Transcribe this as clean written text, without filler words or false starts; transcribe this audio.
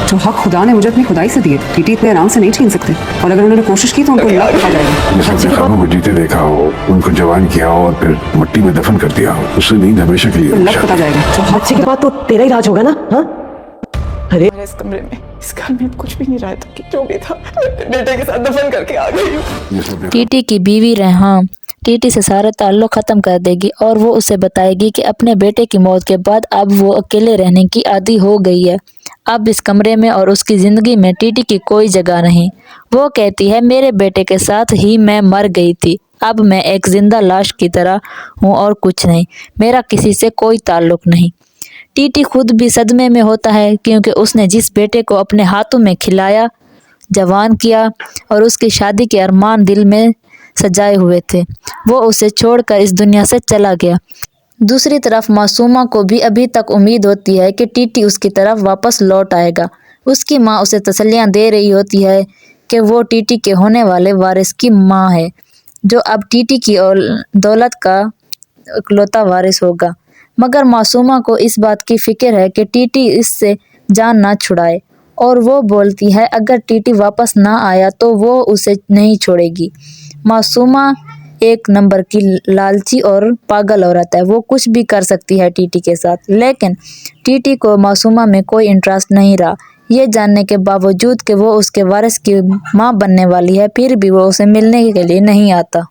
जो हक खुदा ने मुझे अपनी खुदाई से दिए टीटी इतने आराम से नहीं छीन सकते, और अगर उन्होंने कोशिश की तो उनको लग पा जाएगी। जिस अपने ख्वाबों को जीते देखा हो, उनको जवान किया हो और फिर मिट्टी में दफन कर दिया हो, उससे नींद हमेशा के लिए लग पता जाएगा। जो हक बच्चे के बाद तो तेरा ही राज होगा ना? हाँ, अरे इस कमरे में, इस घर में कुछ भी नहीं रहा था कि जो भी था बेटे के साथ दफन करके आ गई हूँ। टीटी की बीवी रेहान टीटी से सारा ताल्लुक ख़त्म कर देगी और वो उसे बताएगी कि अपने बेटे की मौत के बाद अब वो अकेले रहने की आदी हो गई है। अब इस कमरे में और उसकी ज़िंदगी में टीटी की कोई जगह नहीं। वो कहती है, मेरे बेटे के साथ ही मैं मर गई थी, अब मैं एक जिंदा लाश की तरह हूँ और कुछ नहीं, मेरा किसी से कोई ताल्लुक नहीं। टीटी खुद भी सदमे में होता है क्योंकि उसने जिस बेटे को अपने हाथों में खिलाया, जवान किया और उसकी शादी के अरमान दिल में सजाए हुए थे, वो उसे छोड़कर इस दुनिया से चला गया। दूसरी तरफ मासूमा को भी अभी तक उम्मीद होती है कि टीटी उसकी तरफ वापस लौट आएगा। उसकी माँ उसे तसल्लियाँ दे रही होती है कि वो टीटी के होने वाले वारिस की माँ है, जो अब टीटी की दौलत का इकलौता वारिस होगा। मगर मासूमा को इस बात की फिक्र है कि टीटी इससे जान ना छुड़ाए, और वो बोलती है अगर टीटी वापस ना आया तो वो उसे नहीं छोड़ेगी। मासूमा एक नंबर की लालची और पागल औरत है, वो कुछ भी कर सकती है टीटी के साथ, लेकिन टीटी को मासूमा में कोई इंटरेस्ट नहीं रहा। ये जानने के बावजूद कि वो उसके वारिस की माँ बनने वाली है, फिर भी वो उसे मिलने के लिए नहीं आता।